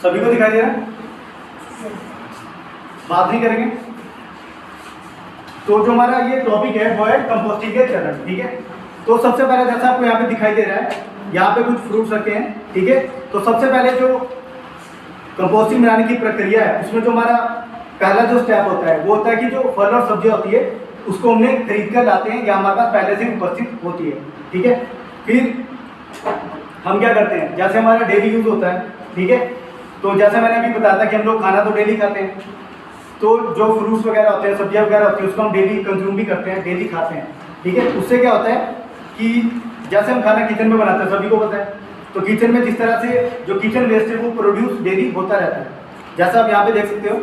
सभी को दिखाई दे रहा है? बात नहीं करेंगे। तो जो हमारा ये टॉपिक है वो है कंपोस्टिंग के चरण, ठीक है। तो सबसे पहले जैसा आपको यहाँ पे दिखाई दे रहा है, यहाँ पे कुछ फ्रूट्स रखे हैं, ठीक है। तो सबसे पहले जो कंपोस्टिंग बनाने की प्रक्रिया है उसमें जो हमारा पहला जो स्टेप होता है वो होता है कि जो फल और सब्जियाँ होती है उसको हमने खरीद कर लाते हैं या हमारे पास पहले से उपस्थित होती है, ठीक है। फिर हम क्या करते हैं, जैसे हमारा डेली यूज होता है, ठीक है। तो जैसे मैंने अभी बताया था कि हम लोग खाना तो डेली खाते हैं, तो जो फ्रूट्स वगैरह होते हैं, सब्जियां वगैरह होती है, उसको हम डेली कंज्यूम भी करते हैं, डेली खाते हैं, ठीक है। उससे क्या होता है कि जैसे हम खाना किचन में बनाते हैं, सभी को पता है, तो किचन में जिस तरह से जो किचन वेस्ट है वो प्रोड्यूस डेली होता रहता है। जैसा आप यहाँ पे देख सकते हो,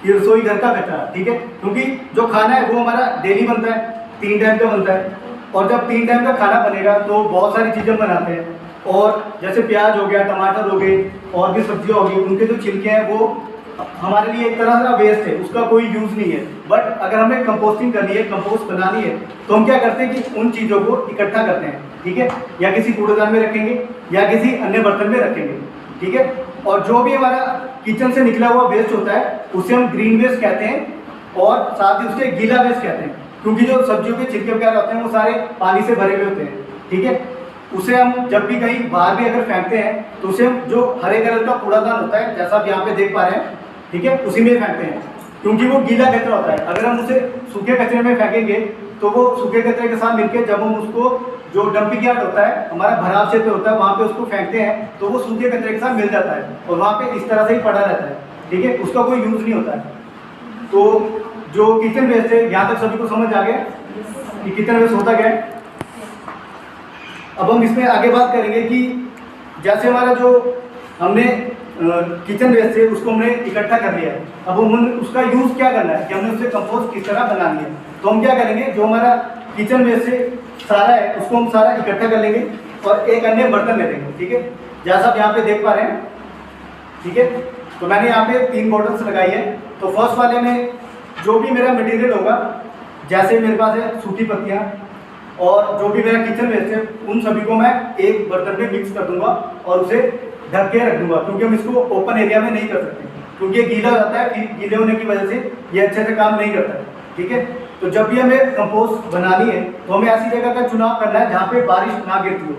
ये रसोई घर का कचरा, ठीक है। क्योंकि जो खाना है वो हमारा डेली बनता है, 3 टाइम का बनता है, और जब 3 टाइम का खाना बनेगा तो बहुत सारी चीज़ें बनाते हैं, और जैसे प्याज हो गया, टमाटर हो गए, और भी सब्जियां हो गई, उनके जो छिलके हैं वो हमारे लिए एक तरह का वेस्ट है, उसका कोई यूज़ नहीं है। बट अगर हमें कंपोस्टिंग करनी है, कंपोस्ट बनानी है, तो हम क्या करते हैं कि उन चीज़ों को इकट्ठा करते हैं, ठीक है, या किसी कूड़ेदान में रखेंगे या किसी अन्य बर्तन में रखेंगे, ठीक है। और जो भी हमारा किचन से निकला हुआ वेस्ट होता है उसे हम ग्रीन वेस्ट कहते हैं, और साथ ही उसके गीला वेस्ट कहते हैं, क्योंकि जो सब्जियों के छिलके वगैरह होते हैं वो सारे पानी से भरे हुए होते हैं, ठीक है। उसे हम जब भी कहीं बाहर भी अगर फेंकते हैं तो उसे हम जो हरे कलर का कूड़ादान होता है, जैसा आप यहाँ पे देख पा रहे हैं, ठीक है, उसी में फेंकते हैं, क्योंकि वो गीला कचरा होता है। अगर हम उसे सूखे कचरे में फेंकेंगे तो वो सूखे कचरे के साथ मिलकर जब हम उसको जो डंपिंग यार्ड होता है, हमारा भराव क्षेत्र होता है, वहाँ पे उसको फेंकते हैं तो वो सूखे कचरे के साथ मिल जाता है और वहाँ पे इस तरह से ही पड़ा रहता है, ठीक है, उसका कोई यूज़ नहीं होता है। तो जो किचन वेस्ट है, यहाँ तक सभी को समझ आ गया कि किचन वेस्ट होता क्या है। अब हम इसमें आगे बात करेंगे कि जैसे हमारा जो हमने किचन वेस्ट है उसको हमने इकट्ठा कर लिया है, अब हम उसका यूज़ क्या करना है कि हमने उससे कंपोस्ट किस तरह बनानी है। तो हम क्या करेंगे, जो हमारा किचन वेस्ट से सारा है उसको हम सारा इकट्ठा कर लेंगे और एक अन्य बर्तन ले लेंगे, ठीक है, जैसा आप यहाँ पे देख पा रहे हैं, ठीक है। तो मैंने यहाँ पे 3 बॉटल्स लगाई है। तो फर्स्ट वाले में जो भी मेरा मटेरियल होगा, जैसे मेरे पास है सूखी पत्तियाँ और जो भी मेरा किचन वेस्ट है, उन सभी को मैं एक बर्तन में मिक्स कर दूंगा और उसे ढक के रख दूंगा, क्योंकि हम इसको ओपन एरिया में नहीं कर सकते, क्योंकि ये गीला रहता है, गीले होने की वजह से ये अच्छे से काम नहीं करता है, ठीक है। तो जब भी हमें कंपोस्ट बनानी है तो हमें ऐसी जगह का चुनाव करना है जहाँ पे बारिश ना गिरती हो,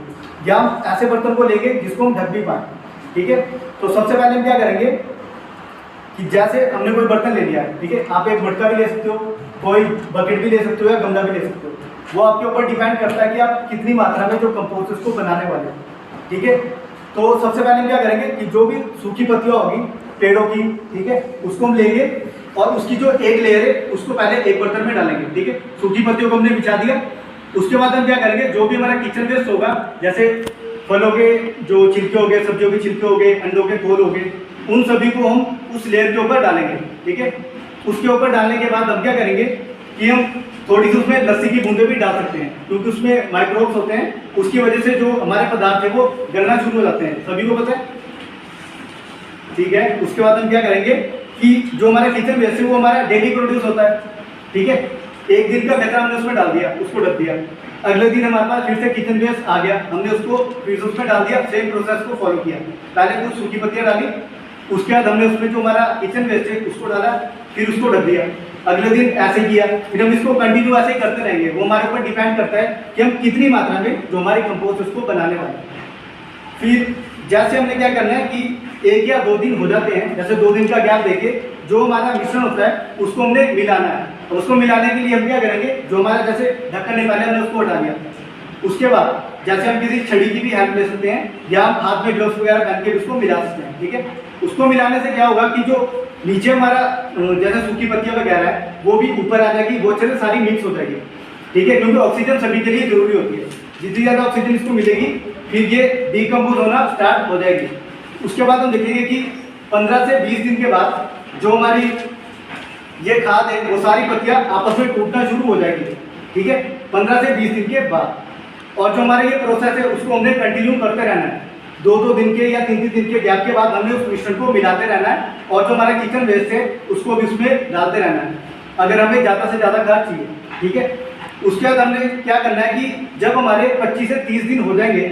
या हम ऐसे बर्तन को लेंगे जिसको हम ढक भी पाए, ठीक है। तो सबसे पहले हम क्या करेंगे कि जैसे हमने कोई बर्तन ले लिया है, ठीक है, आप एक मटका भी ले सकते हो, कोई बकेट भी ले सकते हो या गमला भी ले सकते हो, वो आपके ऊपर डिपेंड करता है कि आप कितनी मात्रा में जो कंपोस्ट उसको बनाने वाले हैं, ठीक है। तो सबसे पहले हम क्या करेंगे कि जो भी सूखी पत्तियाँ होगी पेड़ों की, ठीक है, उसको हम लेंगे और उसकी जो एक लेयर है उसको पहले एक बर्तन में डालेंगे, ठीक है। सूखी पत्तियों को हमने बिछा दिया। उसके बाद हम क्या करेंगे, जो भी हमारा किचन वेस्ट होगा, जैसे फलों के जो छिलके हो गए, सब्जियों के छिलके हो गए, अंडों के खोल हो गए, उन सभी को हम उस लेयर के ऊपर डालेंगे, ठीक है। उसके ऊपर डालने के बाद हम क्या करेंगे कि हम थोड़ी सी उसमें लस्सी की बूंदें भी डाल सकते हैं, क्योंकि उसमें माइक्रोब्स होते हैं, उसकी वजह से जो हमारे पदार्थ है वो गलना शुरू हो जाते हैं, सभी को पता है, ठीक है। उसके बाद हम क्या करेंगे कि जो हमारा किचन वेस्ट है वो हमारा डेली प्रोड्यूस होता है, ठीक है। एक दिन का कचरा हमने उसमें डाल दिया, उसको ढक दिया, अगले दिन हमारे पास फिर से किचन वेस्ट आ गया, हमने उसको फिर से उसमें डाल दिया, सेम प्रोसेस को फॉलो किया। पहले कुछ सूखी पत्तियाँ डाली, उसके बाद हमने उसमें जो हमारा किचन वेस्ट है उसको डाला, फिर उसको ढक दिया, अगले दिन ऐसे किया, फिर हम इसको कंटिन्यू ऐसे ही करते रहेंगे। वो हमारे ऊपर डिपेंड करता है कि हम कितनी मात्रा में जो हमारी कंपोस्ट उसको बनाने वाले हैं। फिर जैसे हमने क्या करना है कि 1 या 2 दिन हो जाते हैं, जैसे 2 दिन का गैप देके जो हमारा मिश्रण होता है उसको हमने मिलाना है। तो उसको मिलाने के लिए हम क्या करेंगे, जो हमारा जैसे ढक्कन निकाले हमने उसको हटा दिया, उसके बाद जैसे हम किसी छड़ी की भी हेल्प ले सकते हैं या हम हाथ में ग्लव्स वगैरह पहन के उसको मिला सकते हैं, ठीक है। उसको मिलाने से क्या होगा कि जो नीचे हमारा जैसे सूखी पत्तियां वगैरह है वो भी ऊपर आ जाएगी, वो अच्छे से सारी मिक्स हो जाएगी, ठीक है, क्योंकि ऑक्सीजन सभी के लिए जरूरी होती है। जितनी ज़्यादा ऑक्सीजन इसको मिलेगी फिर ये डिकम्पोज होना स्टार्ट हो जाएगी। उसके बाद हम देखेंगे कि 15 से 20 दिन के बाद जो हमारी ये खाद है वो सारी पत्तियां आपस में टूटना शुरू हो जाएगी, ठीक है, 15 से 20 दिन के बाद। और जो हमारा ये प्रोसेस है उसको हमने कंटिन्यू करते रहना है, 2-2 दिन के या 3-3 दिन के गैप के बाद हमने उस मिश्रण को मिलाते रहना है, और जो हमारा किचन वेस्ट है उसको भी उसमें डालते रहना है, अगर हमें ज़्यादा से ज़्यादा खाद चाहिए, ठीक है। उसके बाद हमने क्या करना है कि जब हमारे 25 से 30 दिन हो जाएंगे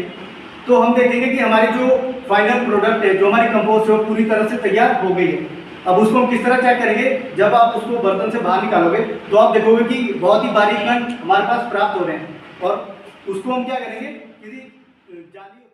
तो हम देखेंगे कि हमारी जो फाइनल प्रोडक्ट है, जो हमारी कंपोस्ट है वो पूरी तरह से तैयार हो गई है। अब उसको हम किस तरह चेक करेंगे, जब आप उसको बर्तन से बाहर निकालोगे तो आप देखोगे कि बहुत ही बारीक कण हमारे पास प्राप्त हो रहे हैं, और उसको हम क्या करेंगे, किसी जाली